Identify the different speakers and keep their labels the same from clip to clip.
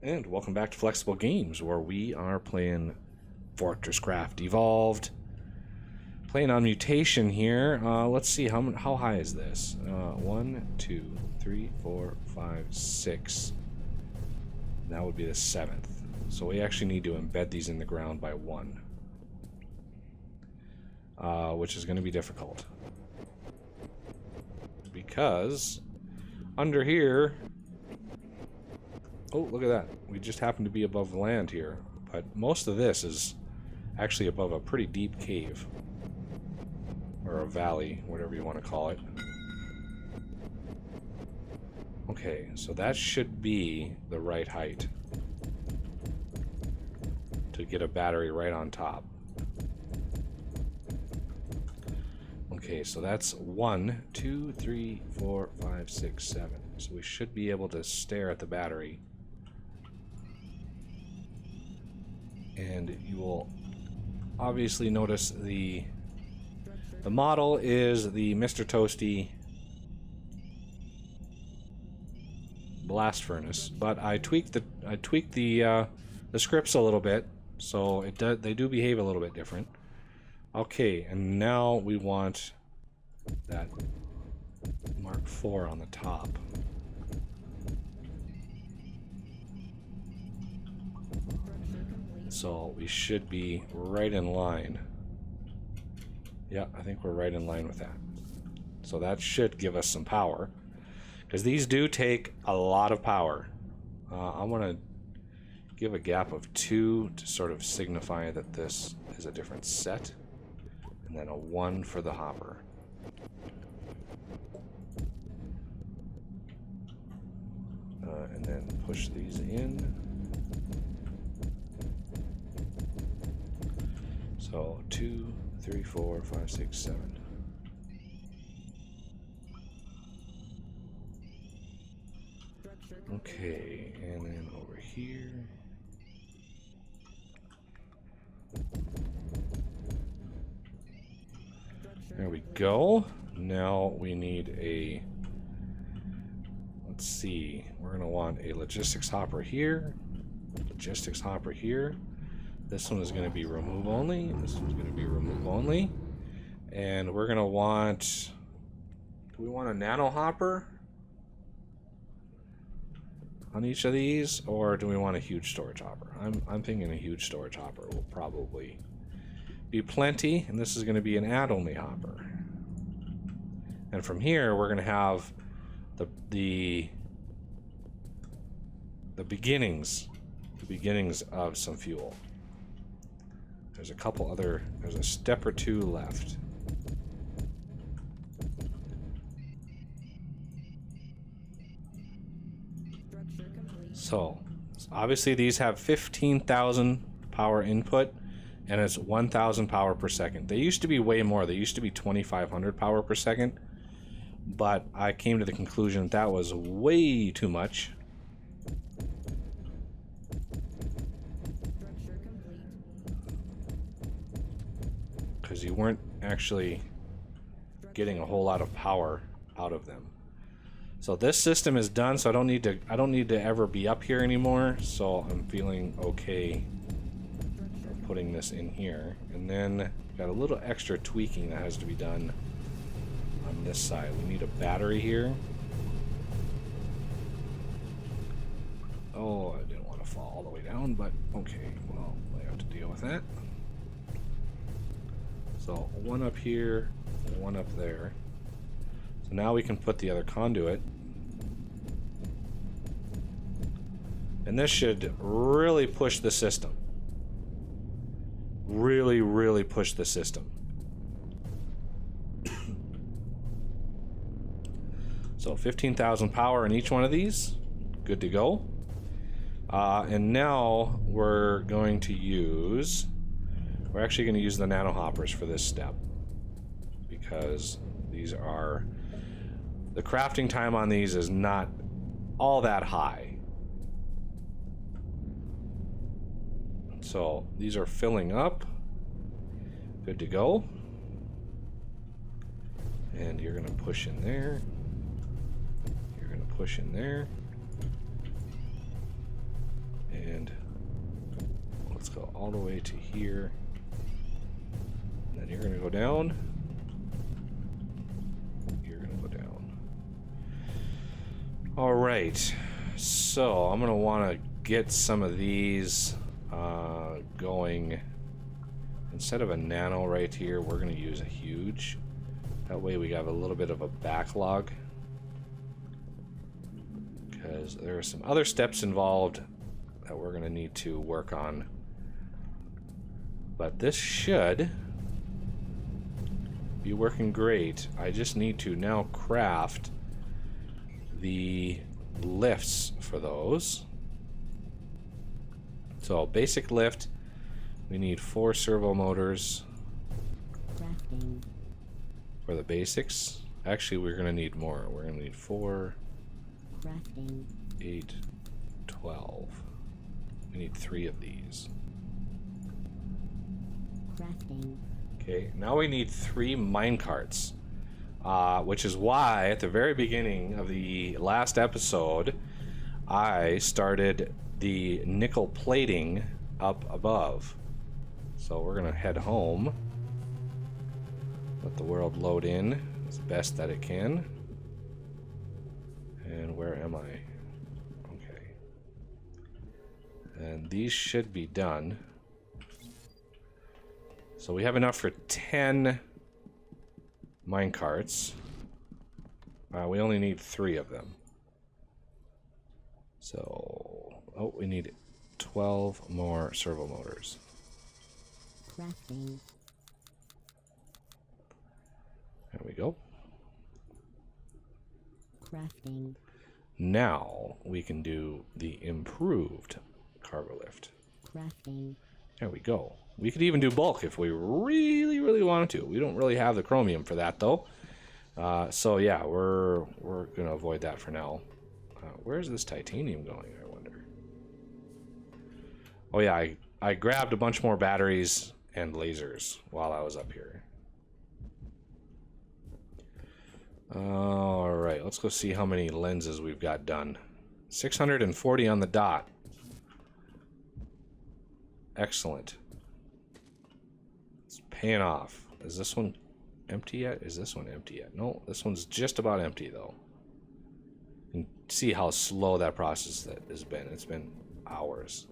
Speaker 1: And welcome back to Flexible Games, where we are playing FortressCraft Evolved. Playing on Mutation here. Let's see, how high is this? 1, 2, 3, 4, 5, 6. That would be the 7th. So we actually need to embed these in the ground by 1. Which is going to be difficult. Because under here... Oh, look at that. We just happen to be above the land here. But most of this is actually above a pretty deep cave. Or a valley, whatever you want to call it. Okay, so that should be the right height. To get a battery right on top. Okay, so that's 1, 2, 3, 4, 5, 6, 7. So we should be able to stare at the battery. And you will obviously notice the model is the Mr. Toasty blast furnace, but I tweaked the scripts a little bit, so they do behave a little bit different. Okay, and now we want that Mark IV on the top. So we should be right in line. Yeah, I think we're right in line with that. So that should give us some power. Because these do take a lot of power. I want to give a gap of 2 to sort of signify that this is a different set. And then a 1 for the hopper. And then push these in. So 2, 3, 4, 5, 6, 7. Okay, and then over here. There we go. Now we need a, let's see, we're going to want a logistics hopper here, logistics hopper here. This one is going to be remove only. This one's going to be remove only. And we're going to want... Do we want a nano hopper on each of these? Or do we want a huge storage hopper? I'm thinking a huge storage hopper will probably be plenty. And this is going to be an add-only hopper. And from here, we're going to have the beginnings of some fuel. There's a couple other, there's a step or 2 left. So, obviously these have 15,000 power input, and it's 1,000 power per second. They used to be way more. They used to be 2,500 power per second, but I came to the conclusion that was way too much. Because you weren't actually getting a whole lot of power out of them. So this system is done, so I don't need to ever be up here anymore. So I'm feeling okay putting this in here. And then got a little extra tweaking that has to be done on this side. We need a battery here. Oh, I didn't want to fall all the way down, but okay, well, I have to deal with that. So 1 up here, 1 up there. So now we can put the other conduit. And this should really push the system. Really, really push the system. So 15,000 power in each one of these. Good to go. And now we're going to use... We're actually going to use the nano hoppers for this step, because these are, the crafting time on these is not all that high. So these are filling up. Good to go. And you're going to push in there. You're going to push in there. let's go all the way to here. And then you're going to go down. You're going to go down. All right. So I'm going to want to get some of these going. Instead of a nano right here, we're going to use a huge. That way we have a little bit of a backlog. Because there are some other steps involved that we're going to need to work on. But this should be working great. I just need to now craft the lifts for those. So basic lift, we need 4 servo motors for the basics. Actually, we're going to need more. We're going to need 4, 8, 12. We need 3 of these. Okay, now we need 3 minecarts, which is why at the very beginning of the last episode, I started the nickel plating up above. So we're gonna head home, let the world load in as best that it can. And where am I? Okay. And these should be done. So we have enough for 10 minecarts. We only need 3 of them. So, oh, we need 12 more servo motors. There we go. Now we can do the improved cargo lift. There we go. We could even do bulk if we really, really wanted to. We don't really have the chromium for that though. So yeah, we're gonna avoid that for now. Where's this titanium going, I wonder? Oh yeah, I grabbed a bunch more batteries and lasers while I was up here. Alright, let's go see how many lenses we've got done. 640 on the dot. Excellent. It's paying off. Is this one empty yet? Is this one empty yet? No, this one's just about empty though. You can see how slow that process that has been. It's been hours.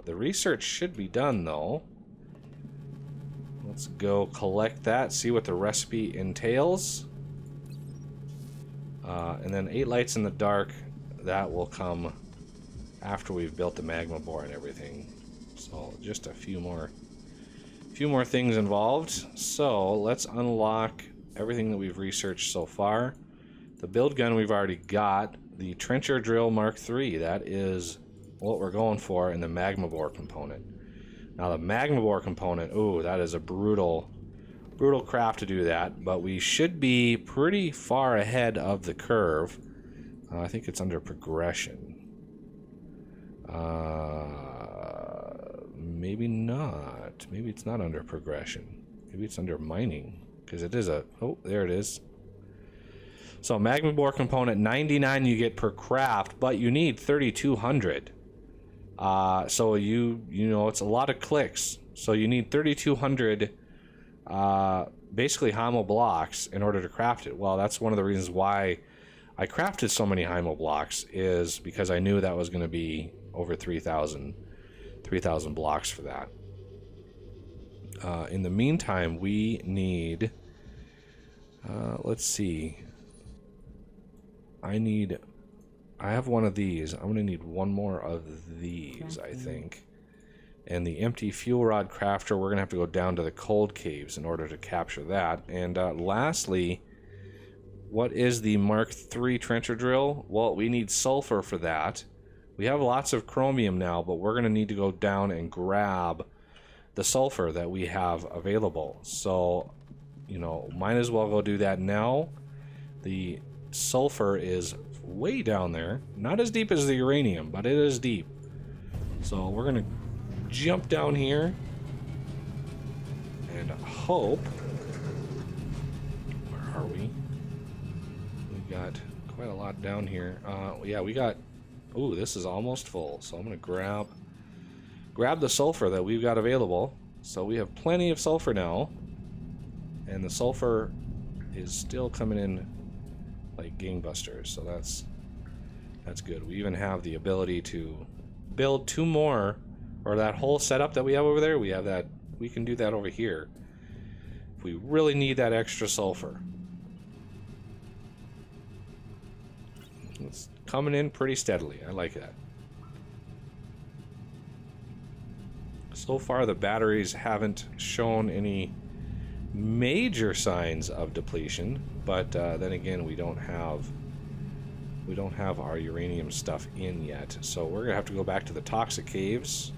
Speaker 1: The research should be done though. Let's go collect that, see what the recipe entails. And then 8 lights in the dark, that will come after we've built the magma bore and everything. So just a few more things involved. So let's unlock everything that we've researched so far. The build gun we've already got. The trencher drill Mark III, that is what we're going for in the magma bore component. Now the magma bore component, ooh, that is a brutal craft to do that, but we should be pretty far ahead of the curve. I think it's under progression. Maybe not. Maybe it's not under progression. Maybe it's under mining, because it is a... Oh, there it is. So magma bore component 99 you get per craft, but you need 3,200. So you know, it's a lot of clicks. So you need 3,200 basically Hymo blocks in order to craft it. Well, that's one of the reasons why I crafted so many Hymo blocks, is because I knew that was going to be over 3,000 blocks for that. In the meantime, we need let's see, I have one of these. I'm gonna need one more of these, I think. And the empty fuel rod crafter, we're gonna have to go down to the cold caves in order to capture that. And lastly, what is the Mark III trencher drill? Well, we need sulfur for that. We have lots of chromium now, but we're gonna need to go down and grab the sulfur that we have available. So, you know, might as well go do that now. The sulfur is way down there, not as deep as the uranium, but it is deep. So we're gonna jump down here and hope. Where are we? We got quite a lot down here. Yeah, we got. Ooh, this is almost full. So I'm gonna grab grab the sulfur that we've got available. So we have plenty of sulfur now, and the sulfur is still coming in like gangbusters, so that's good. We even have the ability to build 2 more, or that whole setup that we have over there, we have that, we can do that over here if we really need that extra sulfur. It's coming in pretty steadily. I like that. So far the batteries haven't shown any major signs of depletion, but then again, we don't have our uranium stuff in yet, so we're gonna have to go back to the toxic caves.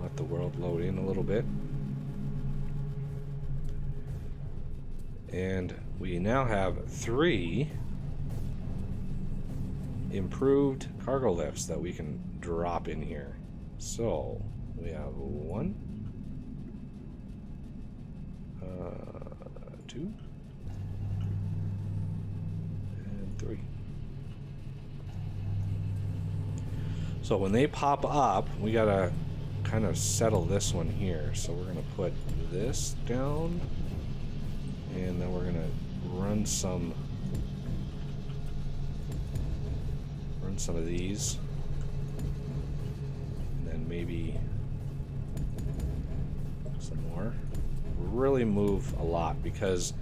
Speaker 1: Let the world load in a little bit. And we now have 3 improved cargo lifts that we can drop in here. So we have 1, 2, and 3. So when they pop up, we gotta kind of settle this one here. So we're gonna put this down, and then we're gonna run some of these, and then maybe some more. Really move a lot, because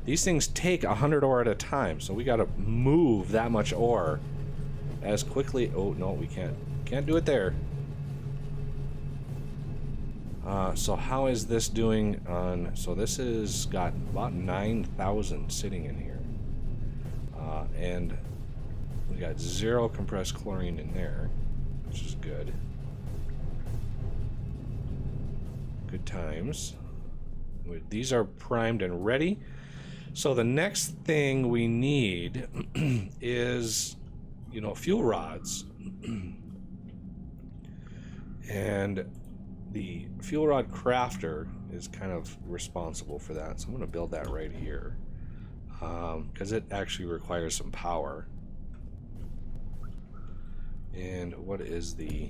Speaker 1: these things take 100 ore at a time, so we got to move that much ore as quickly. Oh no, we can't do it there. So how is this doing on? So this has got about 9,000 sitting in here, and we got 0 compressed chlorine in there, which is good. Good times. These are primed and ready. So the next thing we need is, you know, fuel rods. And the fuel rod crafter is kind of responsible for that. So I'm going to build that right here, because it actually requires some power. And what is the...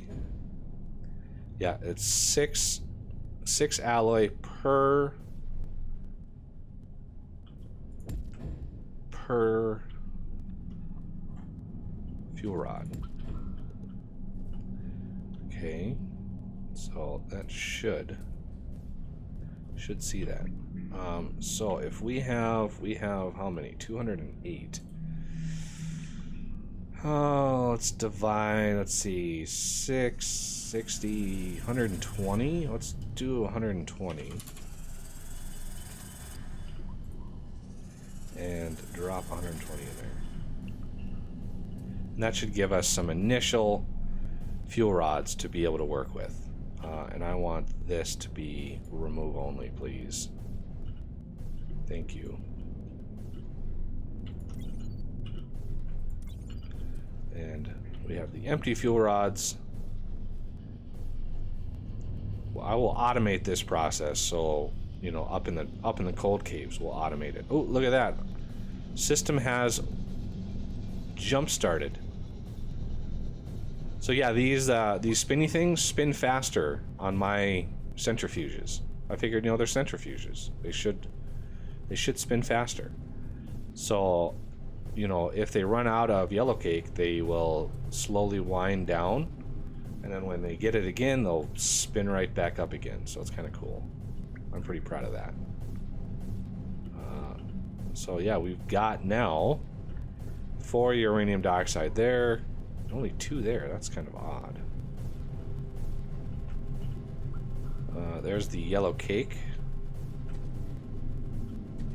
Speaker 1: Yeah, it's 6 alloy per fuel rod. Okay, so that should see that. So if we have how many? 208. Oh, let's divide. Let's see, 6, 60, 120. Let's do 120. And drop 120 in there. And that should give us some initial fuel rods to be able to work with. And I want this to be remove only, please. Thank you. And we have the empty fuel rods. Well, I will automate this process, so you know, up in the cold caves, we'll automate it. Oh, look at that! System has jump started. So yeah, these spinny things spin faster on my centrifuges. I figured, you know, they're centrifuges. They should spin faster. So, you know, if they run out of yellow cake, they will slowly wind down, and then when they get it again, they'll spin right back up again. So it's kind of cool. I'm pretty proud of that. So yeah, we've got now 4 uranium dioxide there, only 2 there. That's kind of odd. There's the yellow cake.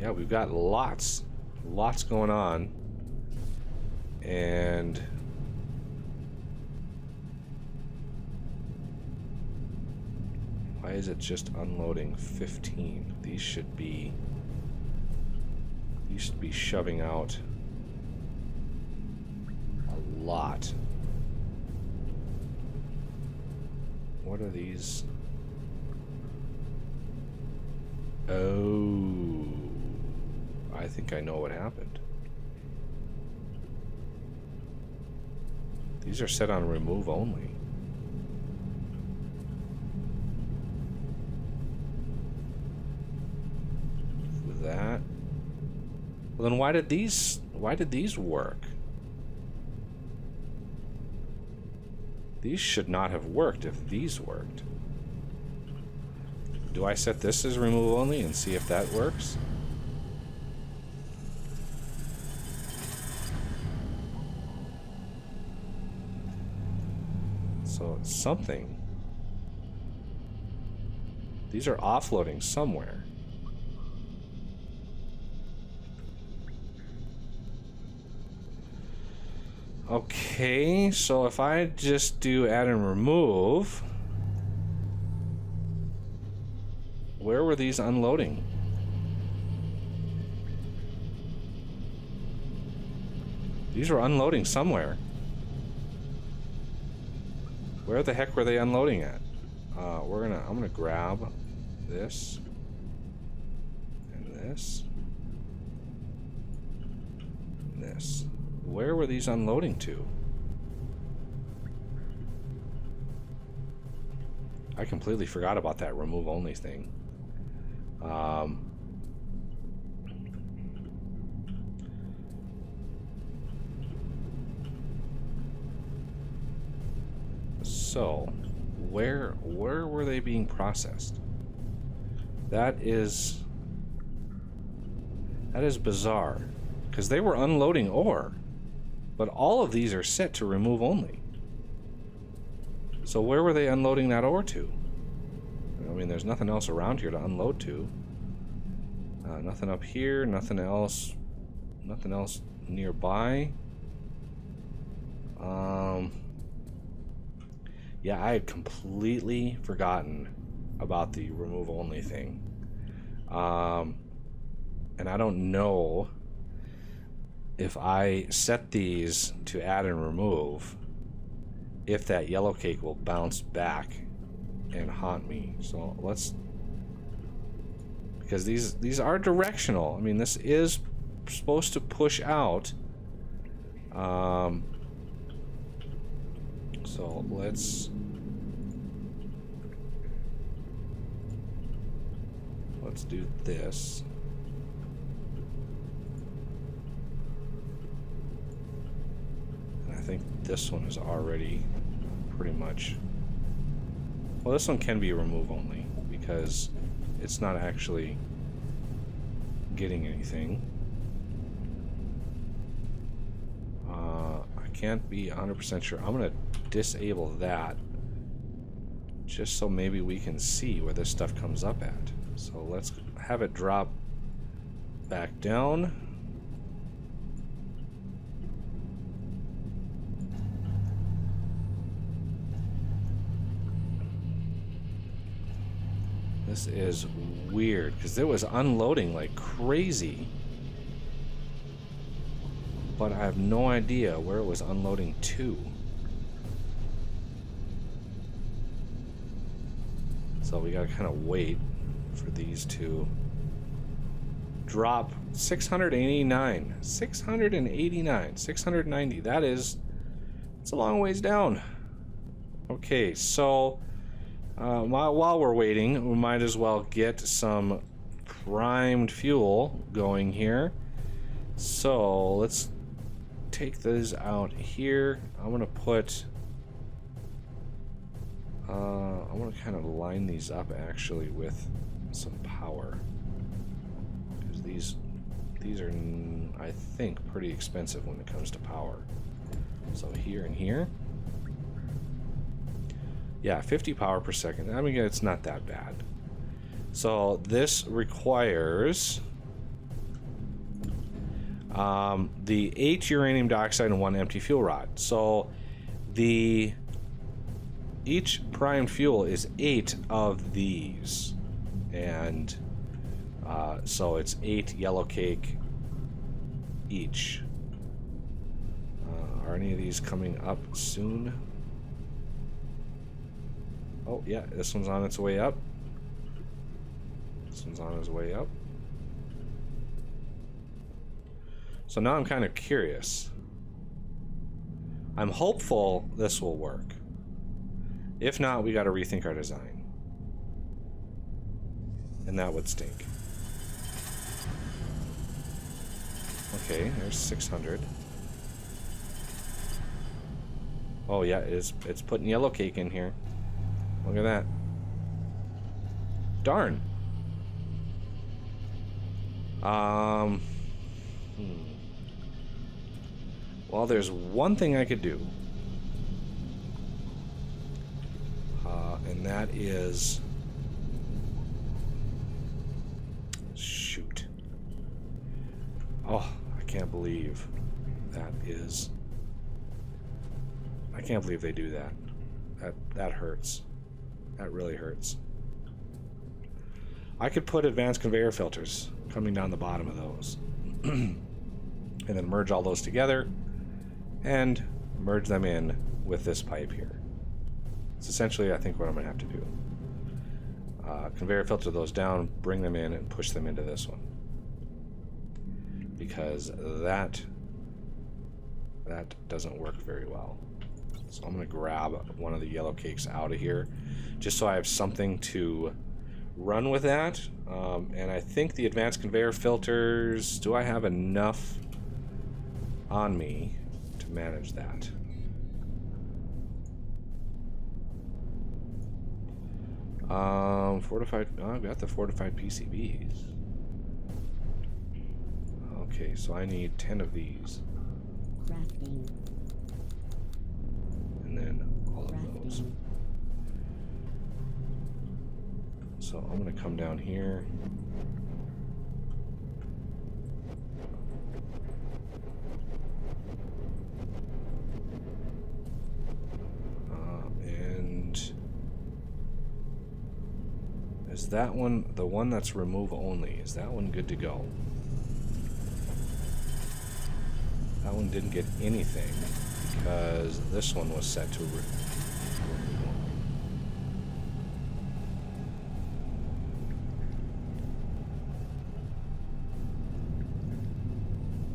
Speaker 1: Yeah, we've got lots going on. And why is it just unloading 15? These should be shoving out a lot. What are these? Oh, I think I know what happened. These are set on remove only. That. Well, then why did these work? These should not have worked if these worked. Do I set this as remove only and see if that works? So it's something. These are offloading somewhere. Okay, so if I just do add and remove, where were these unloading? These were unloading somewhere. Where the heck were they unloading at? I'm gonna grab this and this and this. Where were these unloading to? I completely forgot about that remove only thing. So, where were they being processed? That is bizarre, because they were unloading ore. But all of these are set to remove only. So where were they unloading that ore to? I mean, there's nothing else around here to unload to. Nothing up here, nothing else nearby. Yeah, I had completely forgotten about the remove only thing. And I don't know if I set these to add and remove, if that yellow cake will bounce back and haunt me. So let's, because these are directional. I mean, this is supposed to push out. So let's do this. I think this one is already pretty much... Well, this one can be remove only because it's not actually getting anything. I can't be 100% sure. I'm going to disable that just so maybe we can see where this stuff comes up at. So let's have it drop back down. This is weird, because it was unloading like crazy. But I have no idea where it was unloading to. So we gotta kind of wait for these to drop. 689, 689, 690. It's a long ways down. Okay, so while we're waiting, we might as well get some primed fuel going here. So let's take those out here. I'm gonna put I want to kind of line these up actually with some power, because these are, I think, pretty expensive when it comes to power. So here and here. Yeah, 50 power per second. I mean, it's not that bad. So this requires the 8 uranium dioxide and 1 empty fuel rod. So each primed fuel is 8 of these, and so it's 8 yellow cake each. Are any of these coming up soon? Oh yeah, this one's on its way up. This one's on its way up. So now I'm kind of curious. I'm hopeful this will work. If not, we got to rethink our design. And that would stink. Okay, there's 600. Oh yeah, it's putting yellow cake in here. Look at that. Darn. Well, there's one thing I could do. And that is... Shoot. Oh, I can't believe that is... I can't believe they do that. That hurts. That really hurts. I could put advanced conveyor filters coming down the bottom of those. And then merge all those together and merge them in with this pipe here. It's essentially, I think, what I'm going to have to do. Conveyor filter those down, bring them in, and push them into this one. Because that doesn't work very well. So I'm going to grab one of the yellow cakes out of here, just so I have something to run with that. And I think the advanced conveyor filters, do I have enough on me to manage that? Fortified, oh, I've got the fortified PCBs. Okay, so I need 10 of these.
Speaker 2: Crafting.
Speaker 1: And then all of those. So I'm going to come down here. And is that one, the one that's remove only, is that one good to go? That one didn't get anything because this one was set to remove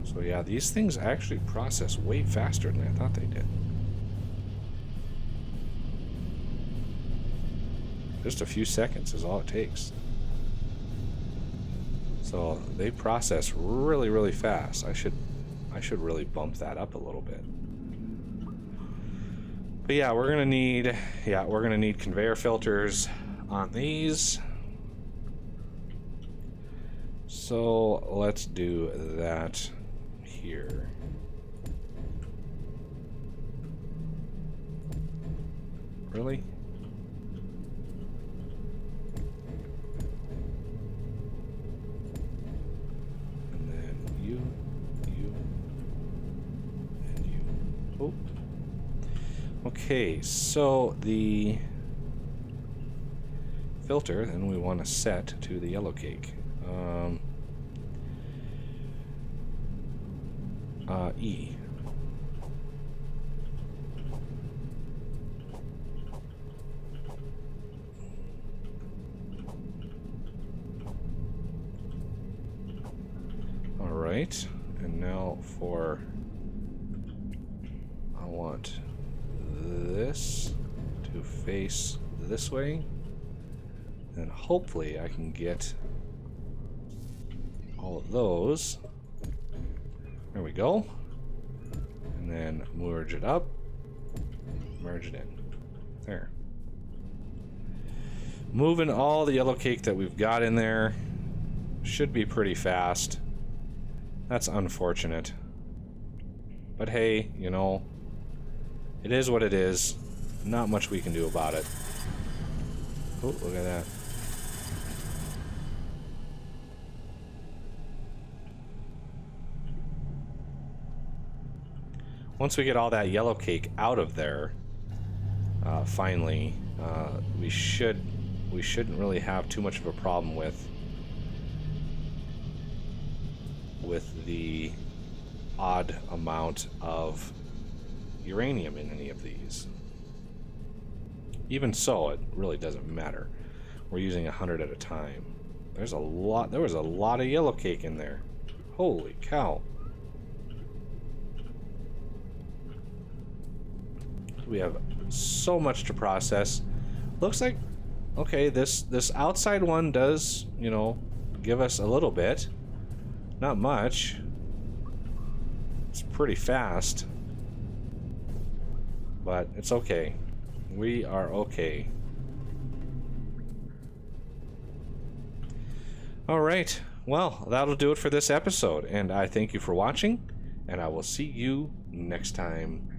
Speaker 1: only. So yeah, these things actually process way faster than I thought they did. Just a few seconds is all it takes. So they process really, really fast. I should really bump that up a little bit. But yeah, we're gonna need conveyor filters on these. So let's do that here. Really? And then you, and you. Oh. Okay, so the filter, then we want to set to the yellow cake. E. All right, and now for, I want this to face this way, and hopefully I can get all of those. There we go. And then merge it up, merge it in. There. Moving all the yellow cake that we've got in there should be pretty fast. That's unfortunate. But hey, you know, it is what it is. Not much we can do about it. Oh, look at that. Once we get all that yellow cake out of there, finally, we shouldn't really have too much of a problem with the odd amount of uranium in any of these. Even so, it really doesn't matter. We're using 100 at a time. There was a lot of yellow cake in there. Holy cow. We have so much to process. Looks like, okay, this outside one does, you know, give us a little bit. Not much. It's pretty fast. But it's okay. We are okay. Alright, well, that'll do it for this episode, and I thank you for watching, and I will see you next time.